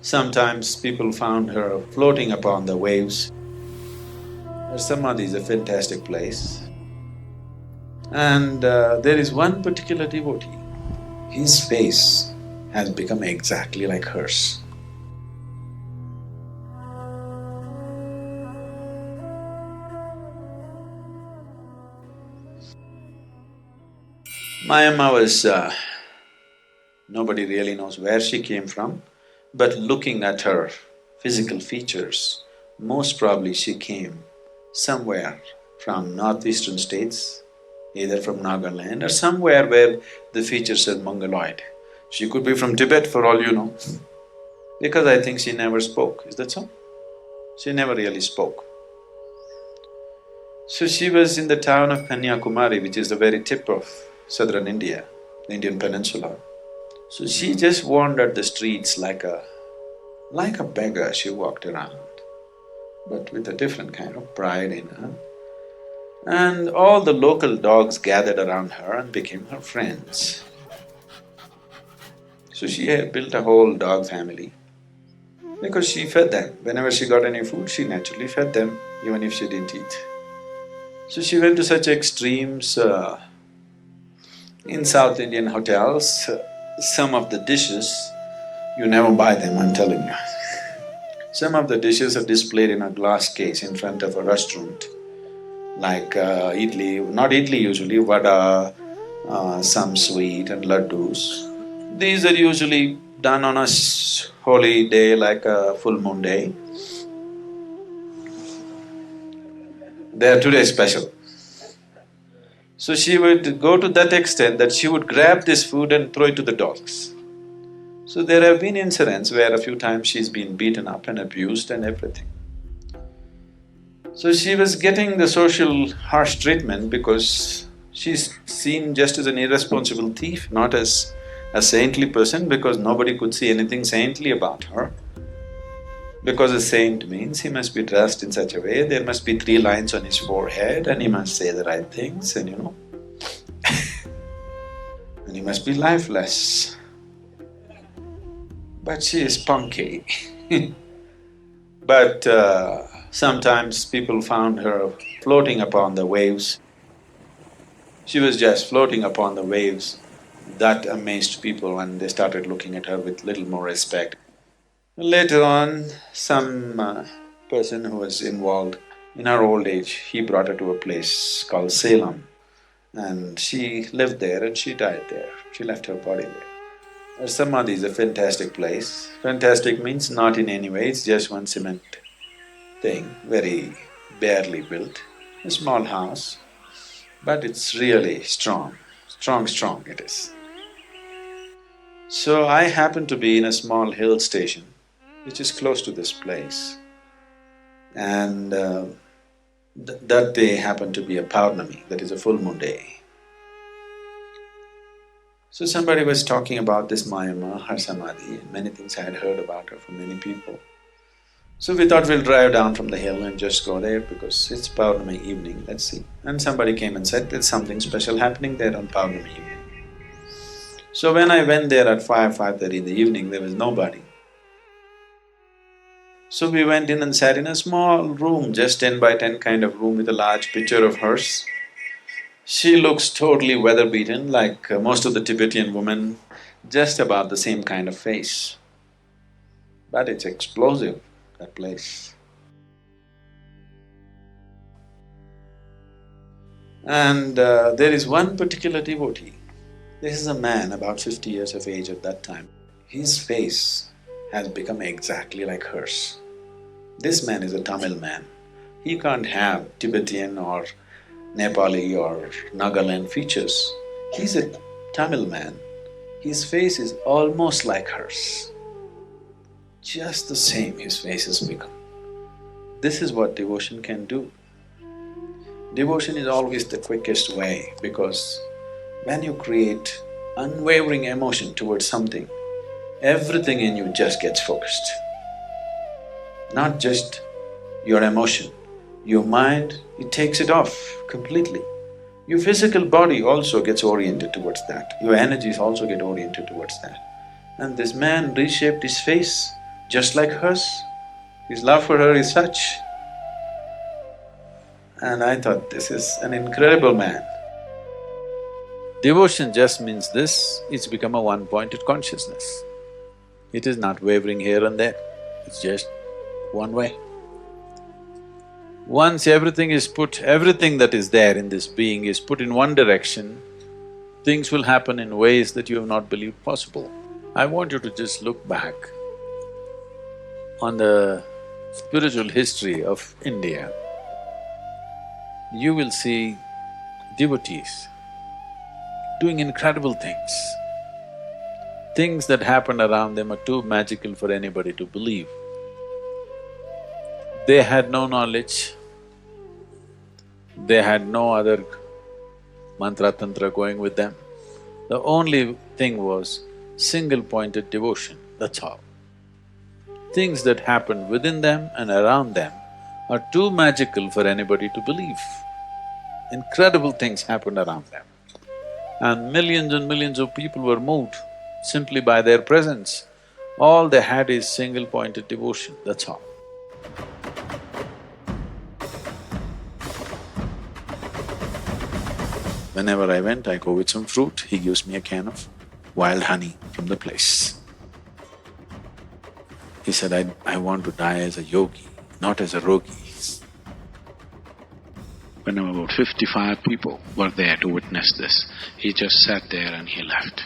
Sometimes people found her floating upon the waves. Her samadhi is a fantastic place. And there is one particular devotee, his face has become exactly like hers. Maямma was… nobody really knows where she came from, but looking at her physical features, most probably she came somewhere from northeastern states, either from Nagaland or somewhere where the features are mongoloid. She could be from Tibet for all you know, because I think she never spoke, is that so? She never really spoke. So she was in the town of Kanyakumari, which is the very tip of southern India, the Indian peninsula. So she just wandered the streets like a beggar. She walked around, but with a different kind of pride in her. And all the local dogs gathered around her and became her friends. So she had built a whole dog family because she fed them. Whenever she got any food, she naturally fed them, even if she didn't eat. So she went to such extremes. In South Indian hotels, some of the dishes, you never buy them, I'm telling you. Some of the dishes are displayed in a glass case in front of a restaurant, like idli, not idli usually, vada, some sweet and laddus. These are usually done on a holy day like a full moon day. They are today special. So she would go to that extent that she would grab this food and throw it to the dogs. So there have been incidents where a few times she's been beaten up and abused and everything. So she was getting the social harsh treatment because she's seen just as an irresponsible thief, not as a saintly person, because nobody could see anything saintly about her. Because a saint means he must be dressed in such a way, there must be 3 lines on his forehead and he must say the right things and you know and he must be lifeless. But she is punky But sometimes people found her floating upon the waves. She was just floating upon the waves. That amazed people and they started looking at her with little more respect. Later on, some person who was involved in her old age, he brought her to a place called Salem and she lived there and she died there. She left her body there. Her samadhi is a fantastic place. Fantastic means not in any way, it's just one cement thing, very barely built, a small house, but it's really strong, strong it is. So I happened to be in a small hill station which is close to this place. And that day happened to be a Paurnami, that is a full moon day. So somebody was talking about this Maямma, her samadhi, and many things I had heard about her from many people. So we thought we'll drive down from the hill and just go there because it's Paurnami evening, let's see. And somebody came and said there's something special happening there on Paurnami evening. So when I went there at 5:30 in the evening, there was nobody. So we went in and sat in a small room, just 10 by 10 kind of room with a large picture of hers. She looks totally weather-beaten like most of the Tibetan women, just about the same kind of face. But it's explosive, that place. And there is one particular devotee. This is a man about 50 years of age at that time. His face has become exactly like hers. This man is a Tamil man. He can't have Tibetan or Nepali or Nagaland features. He's a Tamil man. His face is almost like hers. Just the same his face has become. This is what devotion can do. Devotion is always the quickest way because when you create unwavering emotion towards something, everything in you just gets focused. Not just your emotion, your mind, it takes it off completely. Your physical body also gets oriented towards that, your energies also get oriented towards that. And this man reshaped his face just like hers. His love for her is such. And I thought, this is an incredible man. Devotion just means this, it's become a one-pointed consciousness. It is not wavering here and there, it's just one way. Once everything that is there in this being is put in one direction, things will happen in ways that you have not believed possible. I want you to just look back on the spiritual history of India. You will see devotees doing incredible things. Things that happened around them are too magical for anybody to believe. They had no knowledge, they had no other mantra tantra going with them. The only thing was single-pointed devotion, that's all. Things that happened within them and around them are too magical for anybody to believe. Incredible things happened around them. And millions of people were moved simply by their presence. All they had is single-pointed devotion, that's all. Whenever I went, I go with some fruit, he gives me a can of wild honey from the place. He said, I want to die as a yogi, not as a rogi. When about 55 people were there to witness this, he just sat there and he left.